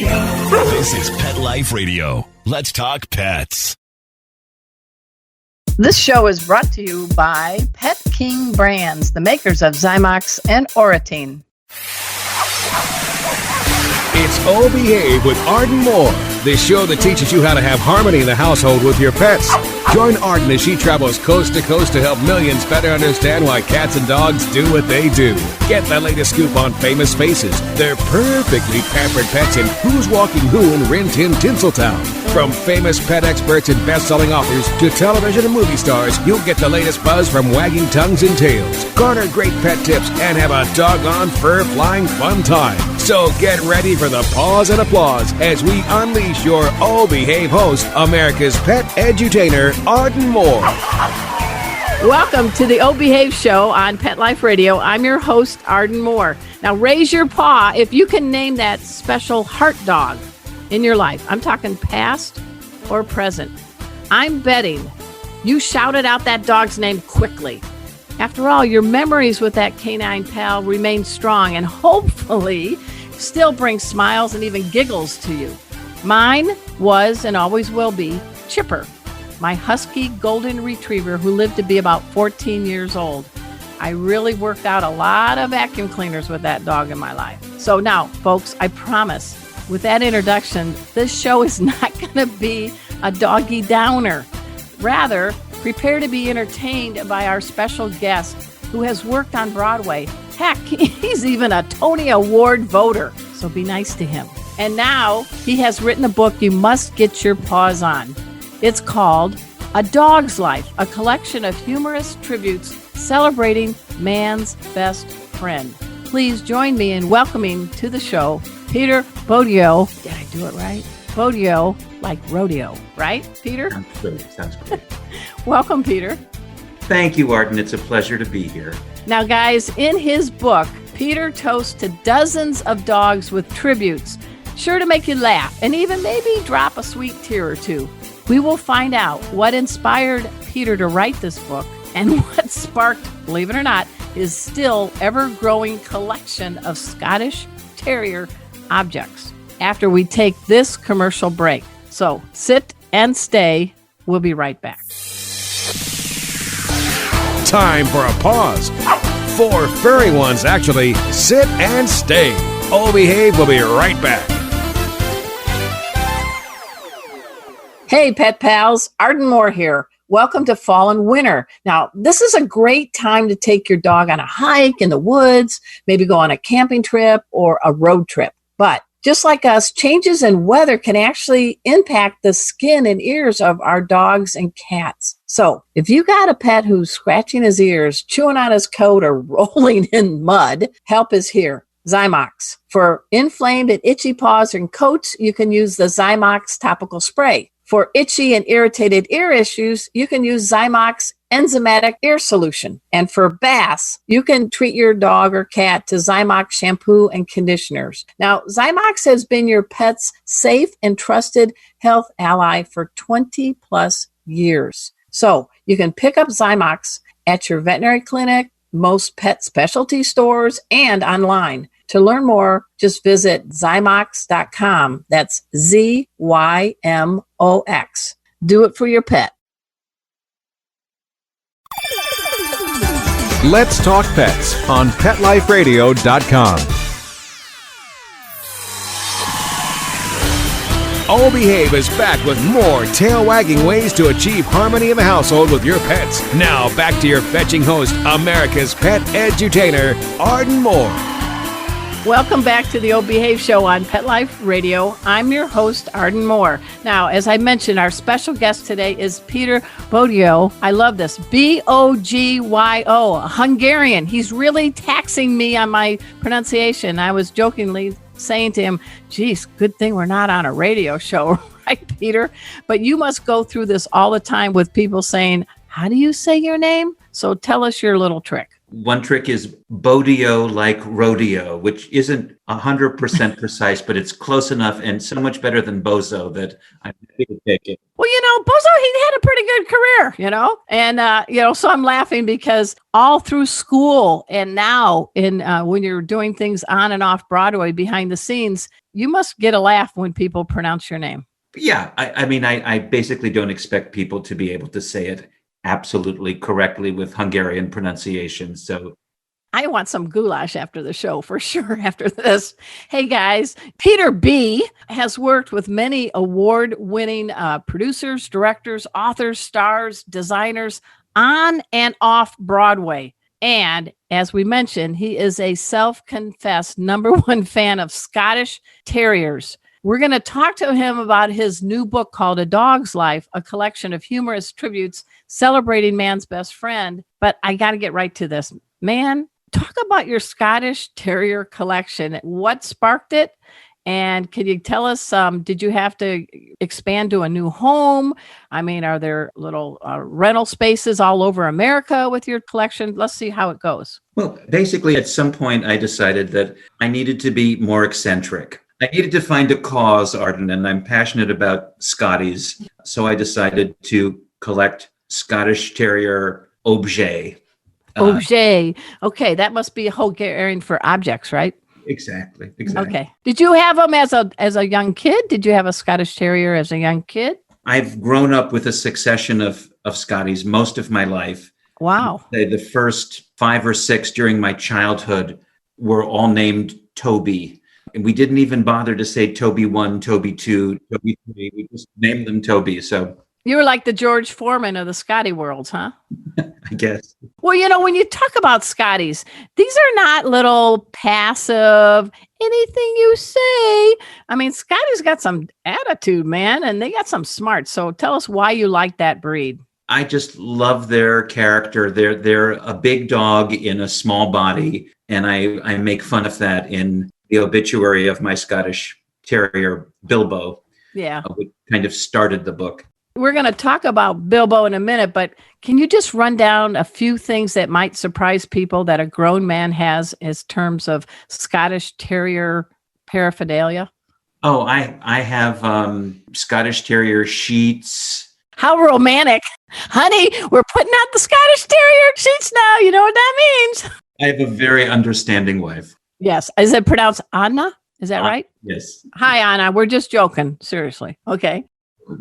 This is Pet Life Radio. Let's talk pets. This show is brought to you by Pet King Brands, the makers of Zymox and Oratine. It's Oh Behave with Arden Moore, the show that teaches you how to have harmony in the household with your pets. Join Arden as she travels coast to coast to help millions better understand why cats and dogs do what they do. Get the latest scoop on famous faces, their perfectly pampered pets, and who's walking who in Rin Tin Tinseltown. From famous pet experts and best-selling authors to television and movie stars, you'll get the latest buzz from wagging tongues and tails. Garner great pet tips and have a doggone fur-flying fun time. So get ready for the pause and applause as we unleash your Oh Behave host, America's pet edutainer, Arden Moore. Welcome to the Oh Behave show on Pet Life Radio. I'm your host, Arden Moore. Now raise your paw if you can name that special heart dog in your life. I'm talking past or present. I'm betting you shouted out that dog's name quickly. After all, your memories with that canine pal remain strong and hopefully still bring smiles and even giggles to you. Mine was and always will be Chipper, my husky golden retriever who lived to be about 14 years old. I really worked out a lot of vacuum cleaners with that dog in my life. So now, folks, I promise, with that introduction, this show is not going to be a doggy downer. Rather, prepare to be entertained by our special guest who has worked on Broadway. Heck, he's even a Tony Award voter, so be nice to him. And now he has written a book you must get your paws on. It's called A Dog's Life, a collection of humorous tributes celebrating man's best friend. Please join me in welcoming to the show Peter Bogyo. Did I do it right? Bogyo, like rodeo, right, Peter? Sounds great. Welcome, Peter. Thank you, Arden. It's a pleasure to be here. Now, guys, in his book, Peter toasts to dozens of dogs with tributes, sure to make you laugh and even maybe drop a sweet tear or two. We will find out what inspired Peter to write this book and what sparked, believe it or not, his still ever-growing collection of Scottish Terrier objects after we take this commercial break. So sit and stay. We'll be right back. Time for a pause. 4 furry ones, actually. Sit and stay. Oh Behave will be right back. Hey, pet pals, Arden Moore here. Welcome to fall and winter. Now, this is a great time to take your dog on a hike in the woods, maybe go on a camping trip or a road trip. But just like us, changes in weather can actually impact the skin and ears of our dogs and cats. So if you got a pet who's scratching his ears, chewing on his coat, or rolling in mud, help is here. Zymox. For inflamed and itchy paws and coats, you can use the Zymox topical spray. For itchy and irritated ear issues, you can use Zymox enzymatic ear solution. And for baths, you can treat your dog or cat to Zymox shampoo and conditioners. Now, Zymox has been your pet's safe and trusted health ally for 20 plus years. So you can pick up Zymox at your veterinary clinic, most pet specialty stores, and online. To learn more, just visit Zymox.com. That's ZYMOX. Do it for your pet. Let's Talk Pets on PetLifeRadio.com. Oh Behave is back with more tail-wagging ways to achieve harmony in the household with your pets. Now back to your fetching host, America's pet edutainer, Arden Moore. Welcome back to the Oh Behave show on Pet Life Radio. I'm your host, Arden Moore. Now, as I mentioned, our special guest today is Peter Bogyo. I love this. Bogyo, a Hungarian. He's really taxing me on my pronunciation. I was jokingly saying to him, geez, good thing we're not on a radio show, right, Peter? But you must go through this all the time with people saying, how do you say your name? So tell us your little trick. One trick is Bogyo like rodeo, which isn't 100% precise, but it's close enough and so much better than bozo that I'm happy to take it. Well, Bozo, he had a pretty good career, and, so I'm laughing because all through school and now when you're doing things on and off Broadway behind the scenes, you must get a laugh when people pronounce your name. Yeah, I basically don't expect people to be able to say it absolutely correctly with Hungarian pronunciation. So I want some goulash after the show for sure after this. Hey guys, Peter B has worked with many award-winning producers, directors, authors, stars, designers on and off Broadway. And as we mentioned, he is a self-confessed #1 fan of Scottish Terriers. We're going to talk to him about his new book called A Dog's Life, a collection of humorous tributes celebrating man's best friend. But I got to get right to this. Man, talk about your Scottish Terrier collection. What sparked it? And can you tell us, did you have to expand to a new home? I mean, are there little rental spaces all over America with your collection? Let's see how it goes. Well, basically, at some point, I decided that I needed to be more eccentric. I needed to find a cause, Arden, and I'm passionate about Scotties. So I decided to collect Scottish Terrier objets. Objet. Okay, that must be Hungarian for objects, right? Exactly. Okay. Did you have them as a young kid? Did you have a Scottish Terrier as a young kid? I've grown up with a succession of Scotties most of my life. Wow. The first 5 or 6 during my childhood were all named Toby. And we didn't even bother to say Toby 1, Toby 2, Toby 3. We just named them Toby. So you were like the George Foreman of the Scotty worlds, huh? I guess. Well, when you talk about Scotties, these are not little passive, anything you say. I mean, Scotty's got some attitude, man, and they got some smarts. So tell us why you like that breed. I just love their character. They're a big dog in a small body, and I make fun of that in the obituary of my Scottish Terrier, Bilbo. Yeah. Which kind of started the book. We're going to talk about Bilbo in a minute, but can you just run down a few things that might surprise people that a grown man has as terms of Scottish Terrier paraphernalia? Oh, I have Scottish Terrier sheets. How romantic. Honey, we're putting out the Scottish Terrier sheets now. You know what that means. I have a very understanding wife. Yes. Is it pronounced Anna? Is that right? Yes. Hi, Anna. We're just joking. Seriously. Okay.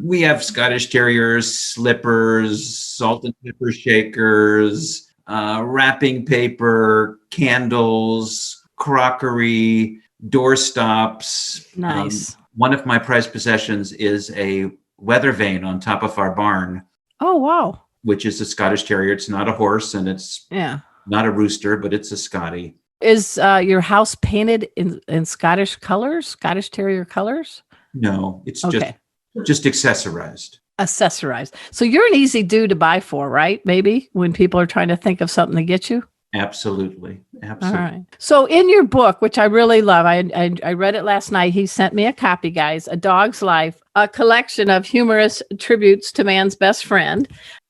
We have Scottish Terriers, slippers, salt and pepper shakers, wrapping paper, candles, crockery, doorstops. Nice. One of my prized possessions is a weather vane on top of our barn. Oh, wow. Which is a Scottish Terrier. It's not a horse and it's not a rooster, but it's a Scottie. Is your house painted in Scottish colors, Scottish Terrier colors? No, it's just accessorized. Accessorized. So you're an easy dude to buy for, right? Maybe when people are trying to think of something to get you? Absolutely. All right. So in your book, which I really love, I read it last night. He sent me a copy, guys, A Dog's Life, a collection of humorous tributes to man's best friend.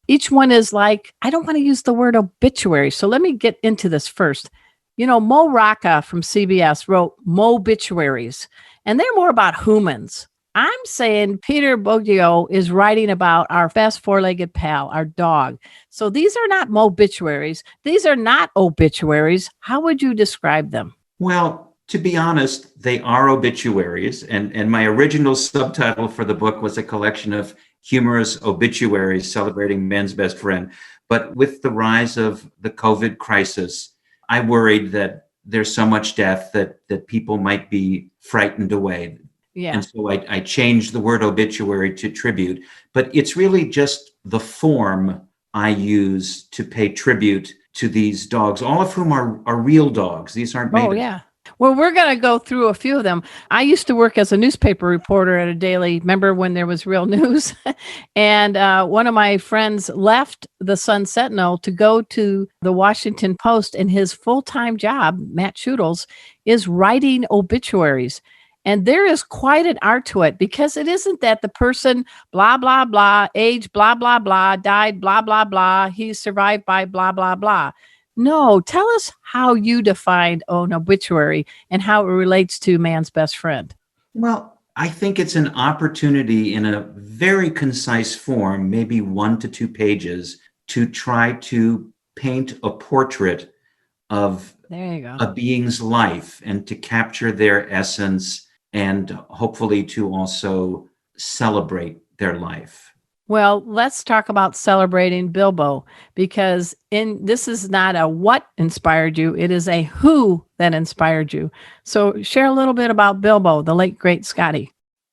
Each one is like, I don't want to use the word obituary. So let me get into this first. Mo Rocca from CBS wrote Mobituaries, and they're more about humans. I'm saying Peter Bogyo is writing about our best four-legged pal, our dog. So these are not mobituaries. These are not obituaries. How would you describe them? Well, to be honest, they are obituaries. And my original subtitle for the book was a collection of humorous obituaries celebrating men's best friend. But with the rise of the COVID crisis, I worried that there's so much death that people might be frightened away. Yeah. And so I changed the word obituary to tribute, but it's really just the form I use to pay tribute to these dogs, all of whom are real dogs. These aren't made. Oh, yeah. Well, we're going to go through a few of them. I used to work as a newspaper reporter at a daily, remember when there was real news? And one of my friends left the Sun Sentinel to go to the Washington Post, and his full-time job, Matt Schutels, is writing obituaries. And there is quite an art to it, because it isn't that the person, blah, blah, blah, age, blah, blah, blah, died, blah, blah, blah, he survived by blah, blah, blah. No, tell us how you defined an obituary and how it relates to man's best friend. Well, I think it's an opportunity in a very concise form, maybe 1 to 2 pages, to try to paint a portrait of There you go. a being's life and to capture their essence and hopefully to also celebrate their life. Well, let's talk about celebrating Bilbo because this is not a what inspired you, it is a who that inspired you. So share a little bit about Bilbo, the late great Scotty.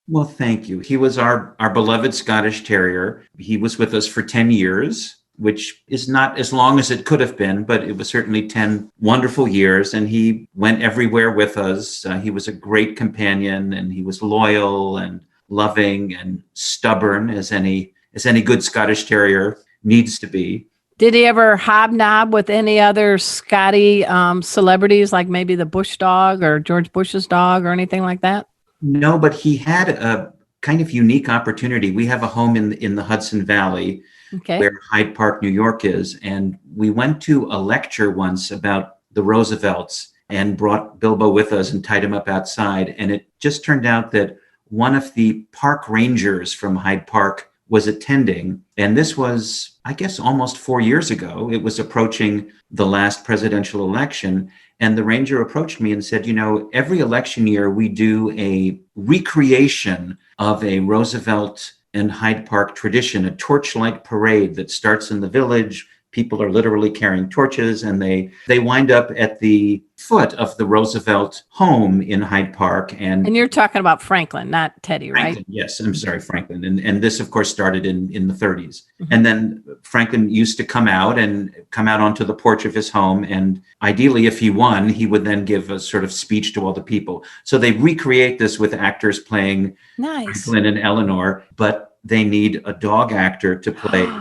Well, thank you. He was our beloved Scottish Terrier. He was with us for 10 years, which is not as long as it could have been, but it was certainly 10 wonderful years. And he went everywhere with us. He was a great companion, and he was loyal and loving and stubborn as any good Scottish Terrier needs to be. Did he ever hobnob with any other Scotty celebrities, like maybe the Bush dog or George Bush's dog or anything like that? No, but he had a kind of unique opportunity. We have a home in the Hudson Valley, Okay. where Hyde Park, New York is. And we went to a lecture once about the Roosevelts and brought Bilbo with us and tied him up outside. And it just turned out that one of the park rangers from Hyde Park was attending. And this was, I guess, almost 4 years ago. It was approaching the last presidential election. And the ranger approached me and said, every election year we do a recreation of a Roosevelt and Hyde Park tradition, a torchlight parade that starts in the village. People are literally carrying torches, and they wind up at the foot of the Roosevelt home in Hyde Park. And you're talking about Franklin, not Teddy, Franklin, right? yes, I'm sorry, Franklin. And this, of course, started in the 30s. Mm-hmm. And then Franklin used to come out onto the porch of his home. And ideally, if he won, he would then give a sort of speech to all the people. So they recreate this with actors playing Franklin and Eleanor, but they need a dog actor to play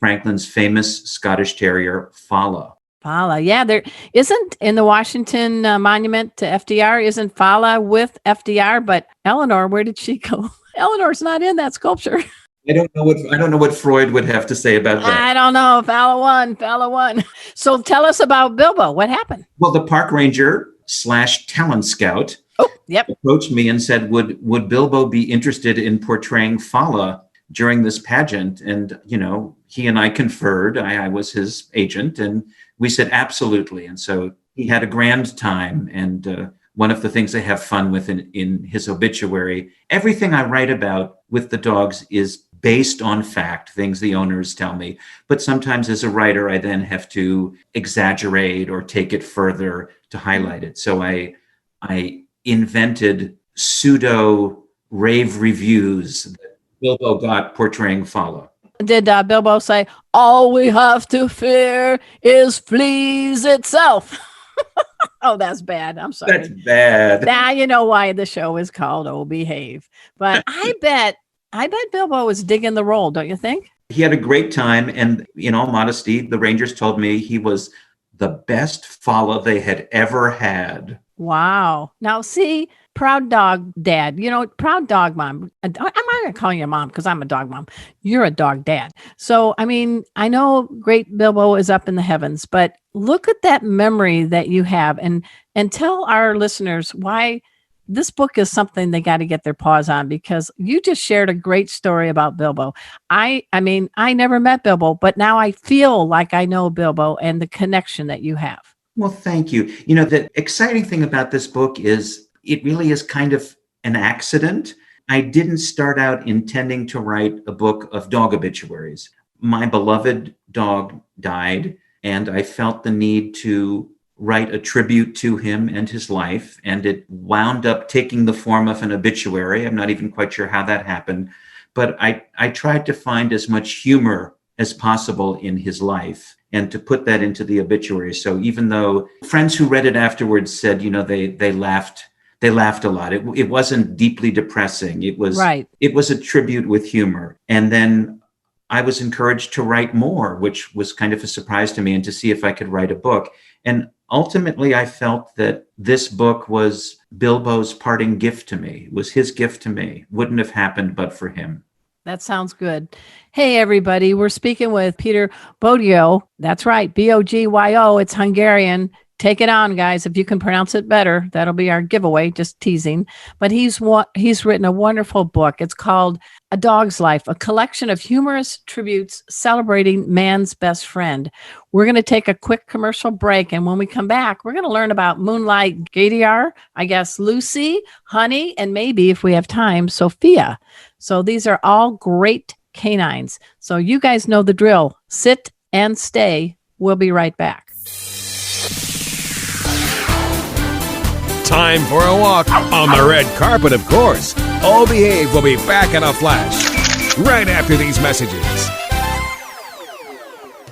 Franklin's famous Scottish Terrier, Fala. Fala, yeah. There isn't in the Washington monument to FDR, isn't Fala with FDR, but Eleanor, where did she go? Eleanor's not in that sculpture. I don't know what Freud would have to say about that. I don't know. Fala won. So tell us about Bilbo. What happened? Well, the park ranger / talent scout approached me and said, would Bilbo be interested in portraying Fala during this pageant? And, he and I conferred. I was his agent, and we said, absolutely. And so he had a grand time. And one of the things I have fun with in his obituary, everything I write about with the dogs is based on fact, things the owners tell me. But sometimes as a writer, I then have to exaggerate or take it further to highlight it. So I invented pseudo rave reviews that Bilbo got portraying Fala. Did Bilbo say, all we have to fear is fleas itself? Oh, that's bad. I'm sorry. That's bad. Now you know why the show is called Oh Behave. But I bet Bilbo was digging the role, don't you think? He had a great time. And in all modesty, the Rangers told me he was the best Fala they had ever had. Wow. Now, see, proud dog dad, proud dog mom. I'm not going to call you a mom because I'm a dog mom. You're a dog dad. So, I know great Bilbo is up in the heavens, but look at that memory that you have and tell our listeners why this book is something they got to get their paws on, because you just shared a great story about Bilbo. I never met Bilbo, but now I feel like I know Bilbo and the connection that you have. Well, thank you. The exciting thing about this book is it really is kind of an accident. I didn't start out intending to write a book of dog obituaries. My beloved dog died, and I felt the need to write a tribute to him and his life, and it wound up taking the form of an obituary. I'm not even quite sure how that happened, but I tried to find as much humor as possible in his life and to put that into the obituary. So even though friends who read it afterwards said, they laughed a lot. It wasn't deeply depressing. It was a tribute with humor. And then I was encouraged to write more, which was kind of a surprise to me, and to see if I could write a book. And ultimately, I felt that this book was Bilbo's parting gift to me. It was his gift to me. Wouldn't have happened but for him. That sounds good. Hey, everybody. We're speaking with Peter Bogyo. That's right. Bogyo. It's Hungarian. Take it on, guys. If you can pronounce it better, that'll be our giveaway. Just teasing. But he's written a wonderful book. It's called A Dog's Life, a collection of humorous tributes celebrating man's best friend. We're going to take a quick commercial break. And when we come back, we're going to learn about Moonlight Gator, I guess Lucy, Honey, and maybe, if we have time, Sophia. So these are all great canines. So you guys know the drill. Sit and stay. We'll be right back. Time for a walk on the red carpet, of course. Oh Behave will be back in a flash right after these messages.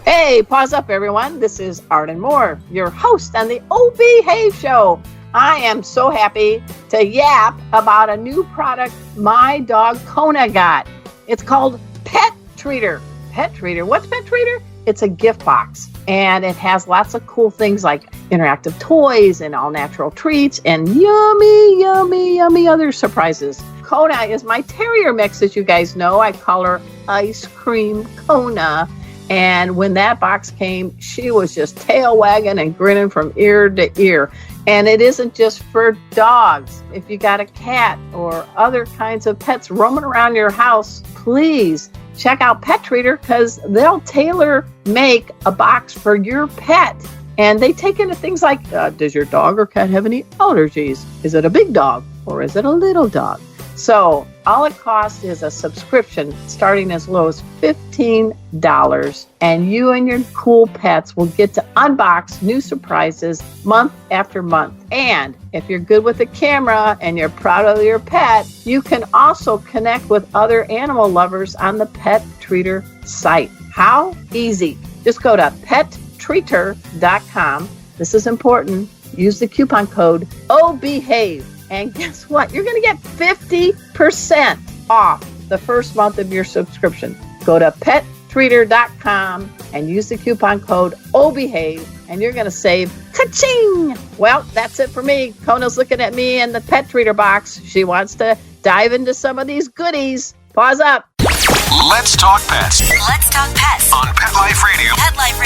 Hey, pause up, everyone. This is Arden Moore, your host on the Oh Behave Show. I am so happy to yap about a new product my dog Kona got. It's called Pet Treater. Pet Treater? What's Pet Treater? It's a gift box, and it has lots of cool things like interactive toys and all natural treats and yummy other surprises. Kona is my terrier mix, as you guys know. I call her Ice Cream Kona. And when that box came, she was just tail wagging and grinning from ear to ear. And it isn't just for dogs. If you got a cat or other kinds of pets roaming around your house, please check out Pet Treater, because they'll tailor make a box for your pet. And they take into things like, does your dog or cat have any allergies? Is it a big dog or is it a little dog? So all it costs is a subscription starting as low as $15. And you and your cool pets will get to unbox new surprises month after month. And if you're good with the camera and you're proud of your pet, you can also connect with other animal lovers on the Pet Treater site. How easy. Just go to pettreater.com. This is important. Use the coupon code OBEHAVE. And guess what? You're going to get 50% off the first month of your subscription. Go to pettreater.com and use the coupon code OBEHAVE, and you're going to save ka-ching. Well, that's it for me. Kona's looking at me in the Pet Treater box. She wants to dive into some of these goodies. Pause up. Let's talk pets Let's talk pets on Pet Life Radio. Pet Life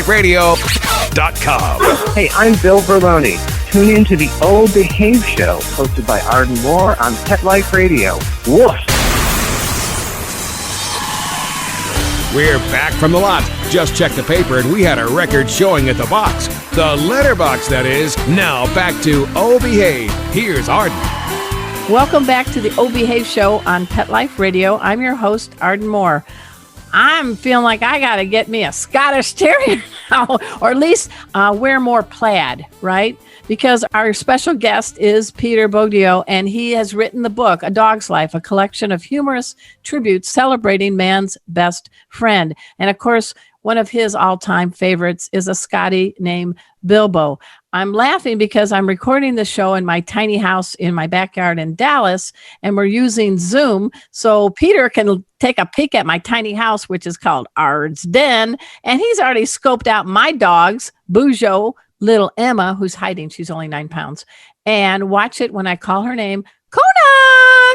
Radio. PetLifeRadio.com. Hey, I'm Bill Berloni. Tune in to the Oh Behave Show, hosted by Arden Moore on Pet Life Radio. Woof! We're back from the lot. Just checked the paper and we had a record showing at the box. The letterbox, that is. Now back to Oh Behave. Here's Arden. Welcome back to the Oh Behave Show on Pet Life Radio. I'm your host, Arden Moore. I'm feeling like I got to get me a Scottish Terrier now, or at least wear more plaid, right? Because our special guest is Peter Bogyo, and he has written the book, A Dog's Life, a collection of humorous tributes celebrating man's best friend. And of course, one of his all-time favorites is a Scottie named Bilbo. I'm laughing because I'm recording the show in my tiny house in my backyard in Dallas, and we're using Zoom, so Peter can take a peek at my tiny house, which is called Ard's Den, and he's already scoped out my dogs, Bogyo, little Emma, who's hiding. She's only 9 pounds. And watch it when I call her name, Kona,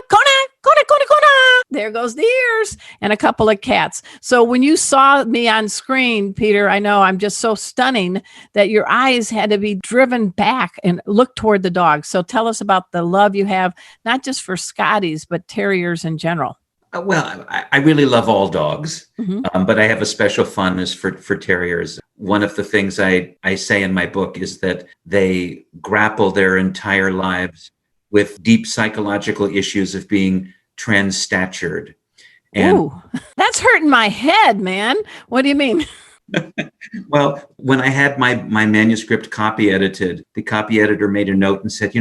Kona, Kona, Kona, Kona. There goes the ears, and a couple of cats. So when you saw me on screen, Peter, I know I'm just so stunning that your eyes had to be driven back and look toward the dog. So tell us about the love you have, not just for Scotties, but terriers in general. Well, I really love all dogs, but I have a special fondness for terriers. One of the things I say in my book is that they grapple their entire lives with deep psychological issues of being trans-statured. And ooh, that's hurting my head, man. What do you mean? well, when I had my manuscript copy edited, the copy editor made a note and said,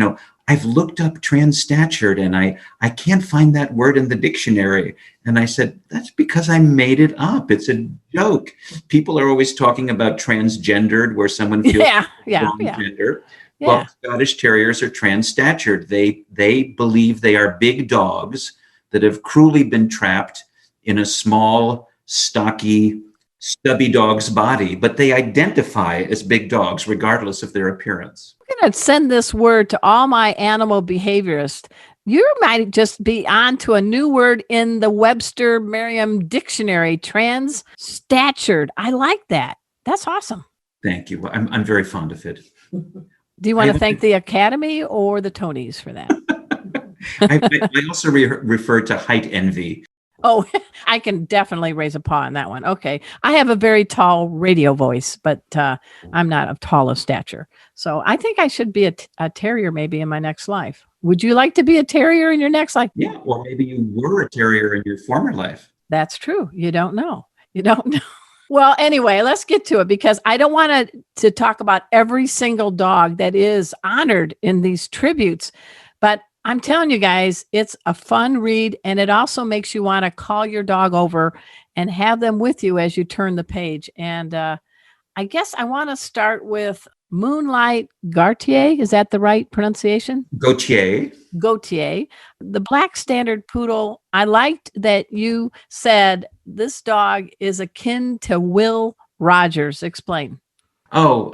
I've looked up trans-statured and I can't find that word in the dictionary. And I said, that's because I made it up. It's a joke. People are always talking about transgendered, where someone feels wrong gender. Yeah. Well, Scottish Terriers are trans-statured. They believe they are big dogs that have cruelly been trapped in a small, stocky, stubby dog's body, but they identify as big dogs regardless of their appearance. I'm going to send this word to all my animal behaviorists You might just be on to a new word in the Webster Merriam Dictionary, trans-statured. I like that. That's awesome. Thank you. I'm very fond of it. Do you want to thank the Academy or the Tonys for that? I also refer to height envy. Oh, I can definitely raise a paw on that one. Okay. I have a very tall radio voice, but I'm not of tall of stature. So I think I should be a terrier maybe in my next life. Would you like to be a terrier in your next life? Yeah, or maybe you were a terrier in your former life. That's true. You don't know. You don't know. Well, anyway, let's get to it because I don't want to talk about every single dog that is honored in these tributes, but I'm telling you guys, it's a fun read, and it also makes you want to call your dog over and have them with you as you turn the page. And I guess I want to start with Moonlight Gautier. Is that the right pronunciation? Gautier. Gautier, the black standard poodle. I liked that you said this dog is akin to Will Rogers. Explain. Oh,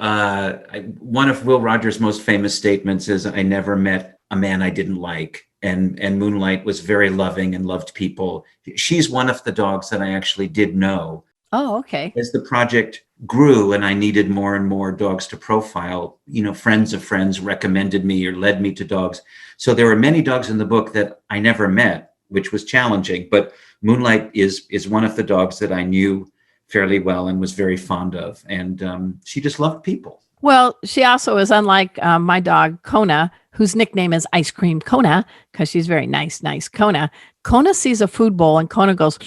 one of Will Rogers' most famous statements is, "I never met a man I didn't like." And Moonlight was very loving and loved people. She's one of the dogs that I actually did know. Oh, okay. As the project grew and I needed more and more dogs to profile, friends of friends recommended me or led me to dogs. So there were many dogs in the book that I never met, which was challenging. But Moonlight is one of the dogs that I knew fairly well and was very fond of. And she just loved people. Well, she also is unlike my dog, Kona, whose nickname is Ice Cream Kona, because she's very nice Kona. Kona sees a food bowl and Kona goes,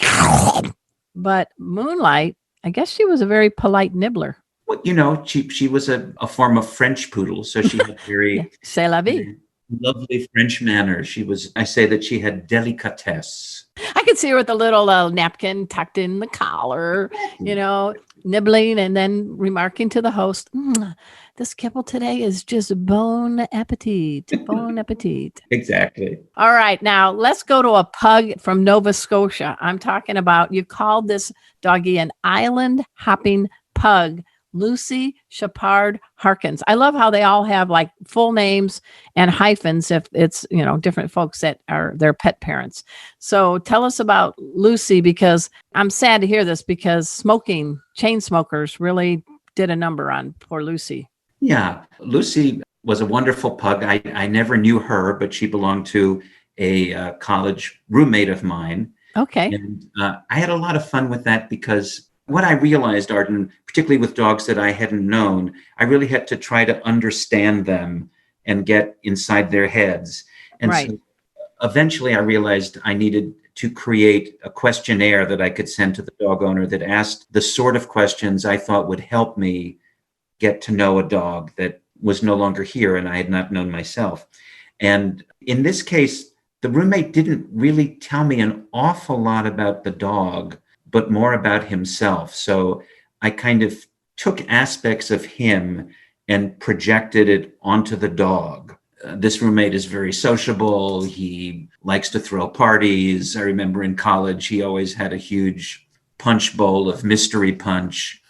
but Moonlight, I guess she was a very polite nibbler. Well, she was a form of French poodle. So she had very C'est la vie. Lovely French manners. I say that she had delicatesse. I could see her with a little napkin tucked in the collar, nibbling and then remarking to the host, this kibble today is just bon appetit, bon appetit. Exactly. All right. Now let's go to a pug from Nova Scotia. I'm talking about, you called this doggy an island hopping pug, Lucy Shepard Harkins. I love how they all have like full names and hyphens if it's, different folks that are their pet parents. So tell us about Lucy, because I'm sad to hear this because chain smokers really did a number on poor Lucy. Yeah. Lucy was a wonderful pug. I never knew her, but she belonged to a college roommate of mine. Okay. And I had a lot of fun with that because what I realized, Arden, particularly with dogs that I hadn't known, I really had to try to understand them and get inside their heads. And right. So eventually I realized I needed to create a questionnaire that I could send to the dog owner that asked the sort of questions I thought would help me get to know a dog that was no longer here and I had not known myself. And in this case, the roommate didn't really tell me an awful lot about the dog, but more about himself. So I kind of took aspects of him and projected it onto the dog. This roommate is very sociable. He likes to throw parties. I remember in college, he always had a huge punch bowl of mystery punch.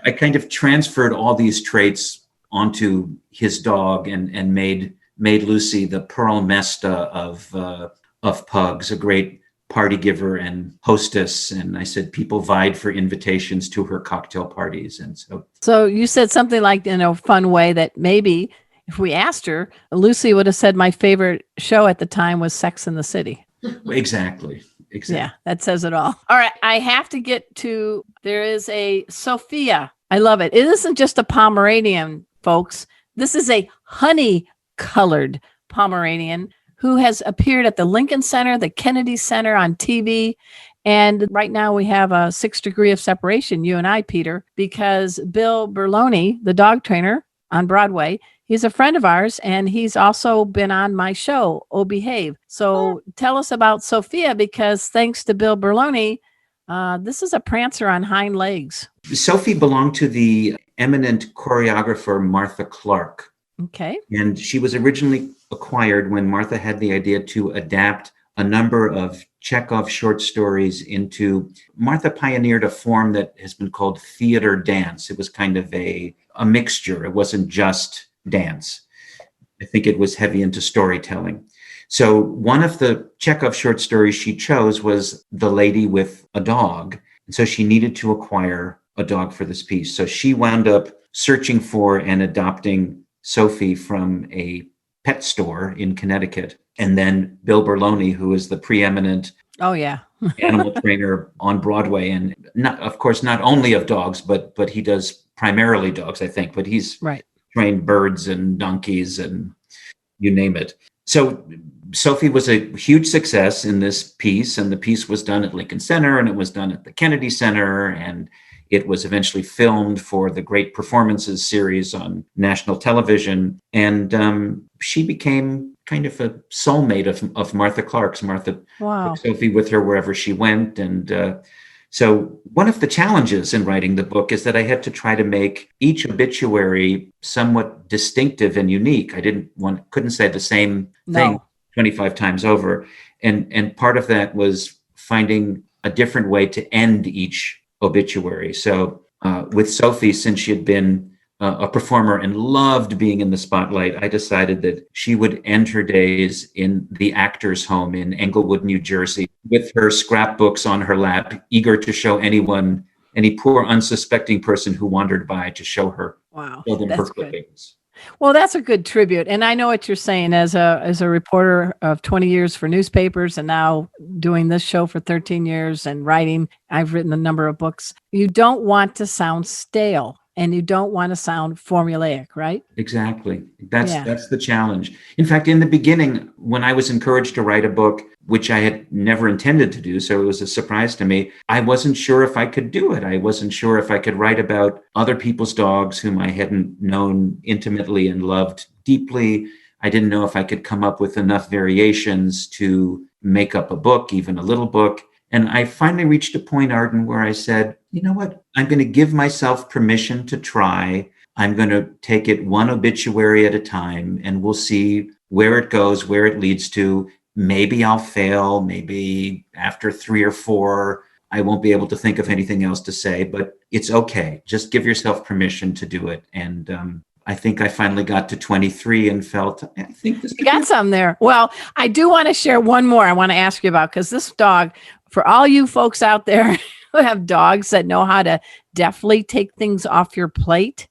I kind of transferred all these traits onto his dog and made Lucy the Pearl Mesta of pugs, a great party giver and hostess. And I said people vied for invitations to her cocktail parties. And so you said something like, in a fun way, that maybe if we asked her, Lucy would have said my favorite show at the time was Sex and the City. Exactly. Yeah, that says it all. All right. I have to get to, there is a Sophia. I love it. It isn't just a Pomeranian, folks. This is a honey colored Pomeranian who has appeared at the Lincoln Center, the Kennedy Center on TV. And right now we have a 6 degree of separation, you and I, Peter, because Bill Berloni, the dog trainer on Broadway, he's a friend of ours, and he's also been on my show, Oh Behave. So tell us about Sophia, because thanks to Bill Berloni, this is a prancer on hind legs. Sophie belonged to the eminent choreographer Martha Clark. Okay. And she was originally acquired when Martha had the idea to adapt a number of Chekhov short stories into, Martha pioneered a form that has been called theater dance. It was kind of a mixture. It wasn't just dance. I think it was heavy into storytelling. So one of the Chekhov short stories she chose was The Lady with a Dog. And so she needed to acquire a dog for this piece. So she wound up searching for and adopting Sophie from a pet store in Connecticut. And then Bill Berloni, who is the preeminent animal trainer on Broadway, and not, of course, not only of dogs, but he does primarily dogs, I think, but he's trained birds and donkeys and you name it. So Sophie was a huge success in this piece, and the piece was done at Lincoln Center, and it was done at the Kennedy Center, and it was eventually filmed for the Great Performances series on national television. And she became kind of a soulmate of Martha Clark's. Martha took Sophie with her wherever she went. And so one of the challenges in writing the book is that I had to try to make each obituary somewhat distinctive and unique. I couldn't say the same thing 25 times over. And part of that was finding a different way to end each obituary. So with Sophie, since she had been a performer and loved being in the spotlight, I decided that she would end her days in the actor's home in Englewood, New Jersey, with her scrapbooks on her lap, eager to show anyone, any poor unsuspecting person who wandered by, to show her, show them her clippings. Well, that's a good tribute. And I know what you're saying as a reporter of 20 years for newspapers and now doing this show for 13 years and writing. I've written a number of books. You don't want to sound stale and you don't want to sound formulaic, right? Exactly. That's the challenge. In fact, in the beginning, when I was encouraged to write a book, which I had never intended to do, so it was a surprise to me, I wasn't sure if I could do it. I wasn't sure if I could write about other people's dogs whom I hadn't known intimately and loved deeply. I didn't know if I could come up with enough variations to make up a book, even a little book. And I finally reached a point, Arden, where I said, you know what? I'm going to give myself permission to try. I'm going to take it one obituary at a time, and we'll see where it goes, where it leads to. Maybe I'll fail. Maybe after 3 or 4, I won't be able to think of anything else to say, but it's okay. Just give yourself permission to do it. And I think I finally got to 23 and felt, I think this you got some there. Well, I do want to share one more I want to ask you about, because this dog, for all you folks out there who have dogs that know how to deftly take things off your plate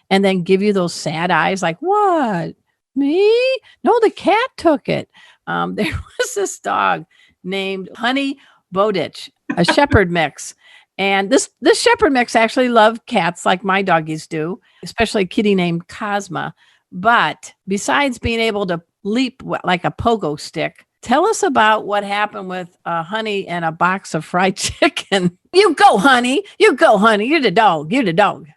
and then give you those sad eyes like, what? Me? No, the cat took it. There was this dog named Honey Bowditch, a shepherd mix. And this shepherd mix actually loved cats like my doggies do, especially a kitty named Cosma. But besides being able to leap like a pogo stick, tell us about what happened with Honey and a box of fried chicken. You go, Honey. You go, Honey. You're the dog. You're the dog.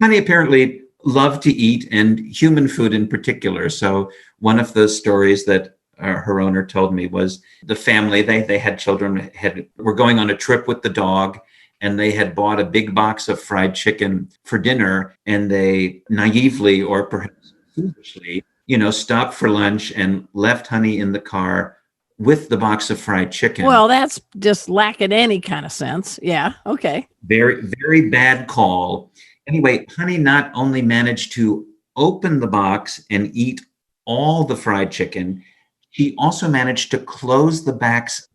Honey apparently loved to eat, and human food in particular. So one of the stories that her owner told me was the family, they had children, were going on a trip with the dog, and they had bought a big box of fried chicken for dinner, and they naively, or perhaps foolishly, stopped for lunch and left Honey in the car with the box of fried chicken. Well, that's just lacking any kind of sense. Yeah. Okay. Very, very bad call. Anyway, Honey not only managed to open the box and eat all the fried chicken, she also managed to close the box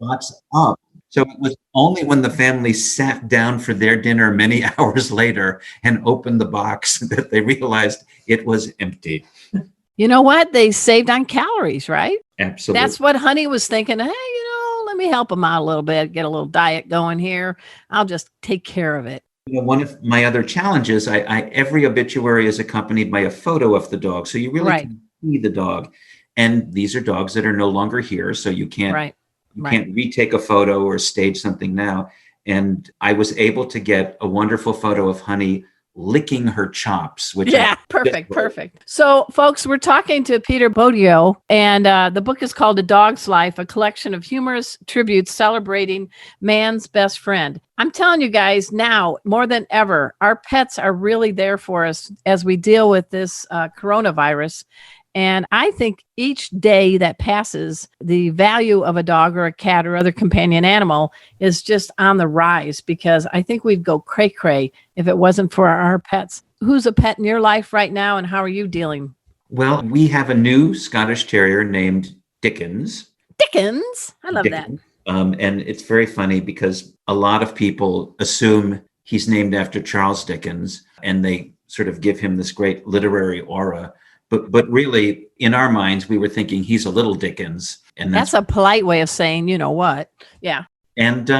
up. So it was only when the family sat down for their dinner many hours later and opened the box that they realized it was empty. You know what? They saved on calories, right? Absolutely. That's what Honey was thinking. Hey, let me help them out a little bit, get a little diet going here. I'll just take care of it. One of my other challenges, every obituary is accompanied by a photo of the dog. So you really can see the dog. And these are dogs that are no longer here. So you can't retake a photo or stage something now. And I was able to get a wonderful photo of Honey licking her chops. Which perfect. So, folks, we're talking to Peter Bogyo, and the book is called A Dog's Life, a collection of humorous tributes celebrating man's best friend. I'm telling you guys now, more than ever, our pets are really there for us as we deal with this coronavirus. And I think each day that passes, the value of a dog or a cat or other companion animal is just on the rise, because I think we'd go cray-cray if it wasn't for our pets. Who's a pet in your life right now, and how are you dealing? Well, we have a new Scottish Terrier named Dickens. Dickens. I love that. And it's very funny because a lot of people assume he's named after Charles Dickens, and they sort of give him this great literary aura. But really, in our minds, we were thinking he's a little Dickens. And That's a polite way of saying, you know what? Yeah. And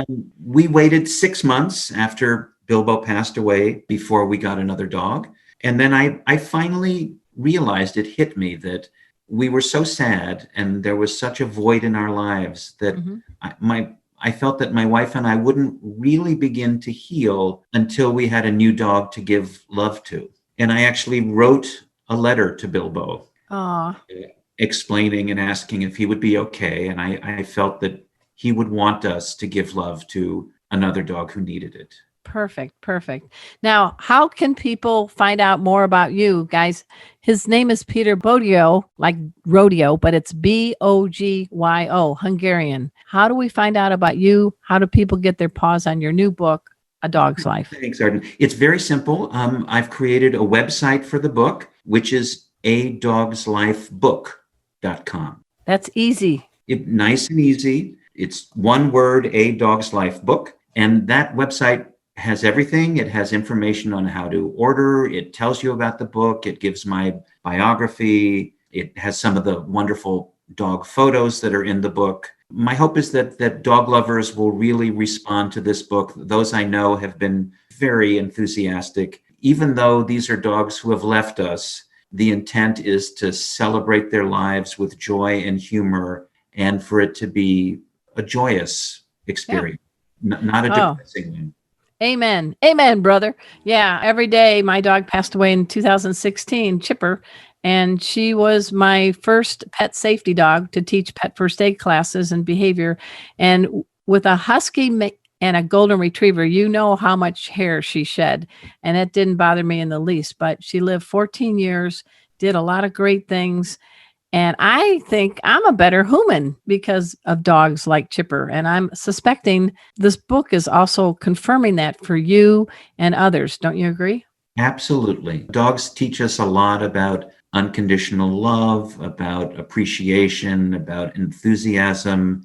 we waited 6 months after Bilbo passed away before we got another dog. And then I finally realized, it hit me, that we were so sad and there was such a void in our lives that I felt that my wife and I wouldn't really begin to heal until we had a new dog to give love to. And I actually wrote a letter to Bilbo explaining and asking if he would be okay. And I felt that he would want us to give love to another dog who needed it. Perfect. Now, how can people find out more about you guys? His name is Peter Bogyo, like rodeo, but it's Bogyo, Hungarian. How do we find out about you? How do people get their paws on your new book, A Dog's Life? Thanks, Arden. It's very simple. I've created a website for the book, which is adogslifebook.com. That's easy. Nice and easy. It's one word, A Dog's Life Book. And that website has everything. It has information on how to order. It tells you about the book. It gives my biography. It has some of the wonderful dog photos that are in the book. My hope is that dog lovers will really respond to this book. Those I know have been very enthusiastic. Even though these are dogs who have left us, the intent is to celebrate their lives with joy and humor, and for it to be a joyous experience, not a depressing one. Amen, brother. Yeah, every day my dog passed away in 2016, Chipper, and she was my first pet safety dog to teach pet first aid classes and behavior. And with a husky and a golden retriever, you know how much hair she shed, and it didn't bother me in the least. But she lived 14 years, did a lot of great things. And I think I'm a better human because of dogs like Chipper. And I'm suspecting this book is also confirming that for you and others. Don't you agree? Absolutely. Dogs teach us a lot about unconditional love, about appreciation, about enthusiasm.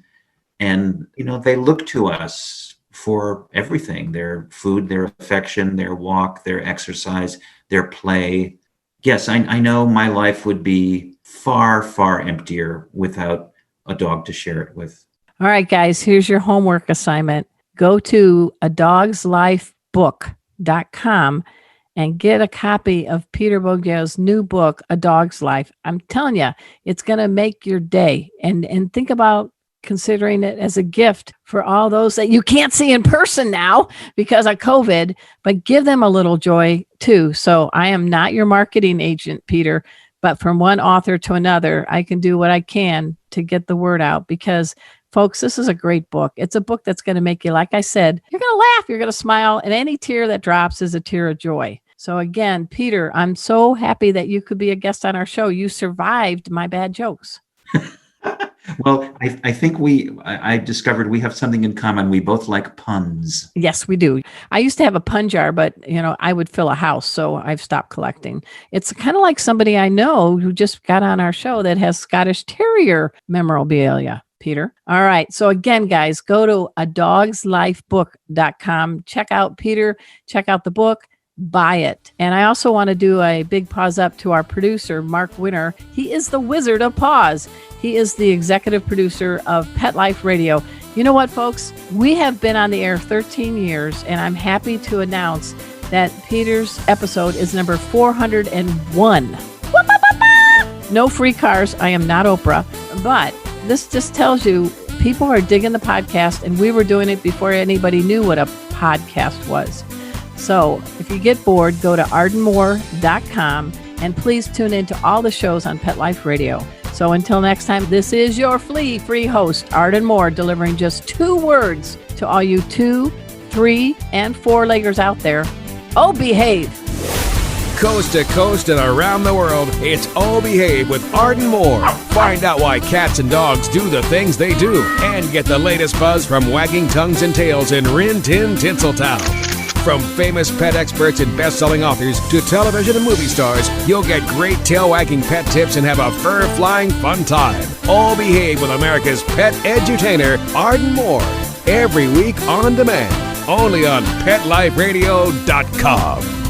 And, they look to us for everything: their food, their affection, their walk, their exercise, their play. Yes, I know my life would be far, far emptier without a dog to share it with. All right, guys, here's your homework assignment. Go to adogslifebook.com and get a copy of Peter Bogyo's new book, A Dog's Life. I'm telling you, it's going to make your day. And think about considering it as a gift for all those that you can't see in person now because of COVID, but give them a little joy too. So I am not your marketing agent, Peter, but from one author to another, I can do what I can to get the word out because, folks, this is a great book. It's a book that's going to make you, like I said, you're going to laugh, you're going to smile, and any tear that drops is a tear of joy. So again, Peter, I'm so happy that you could be a guest on our show. You survived my bad jokes. Well, I think I discovered we have something in common. We both like puns. Yes, we do. I used to have a pun jar, but, I would fill a house, so I've stopped collecting. It's kind of like somebody I know who just got on our show that has Scottish Terrier memorabilia, Peter. All right. So again, guys, go to adogslifebook.com. Check out Peter. Check out the book. Buy it. And I also want to do a big pause up to our producer, Mark Winter. He is the Wizard of Paws. He is the executive producer of Pet Life Radio. You know what, folks? We have been on the air 13 years, and I'm happy to announce that Peter's episode is number 401. No free cars. I am not Oprah. But this just tells you people are digging the podcast, and we were doing it before anybody knew what a podcast was. So if you get bored, go to ardenmoore.com and please tune in to all the shows on Pet Life Radio. So until next time, this is your flea-free host, Arden Moore, delivering just 2 words to all you 2, 3, and 4-leggers out there. Oh, behave. Coast to coast and around the world, it's Oh Behave with Arden Moore. Find out why cats and dogs do the things they do and get the latest buzz from wagging tongues and tails in Rin Tin Tinseltown. From famous pet experts and best-selling authors to television and movie stars, you'll get great tail-wagging pet tips and have a fur-flying fun time. All Behave with America's pet edutainer, Arden Moore. Every week on demand, only on PetLifeRadio.com.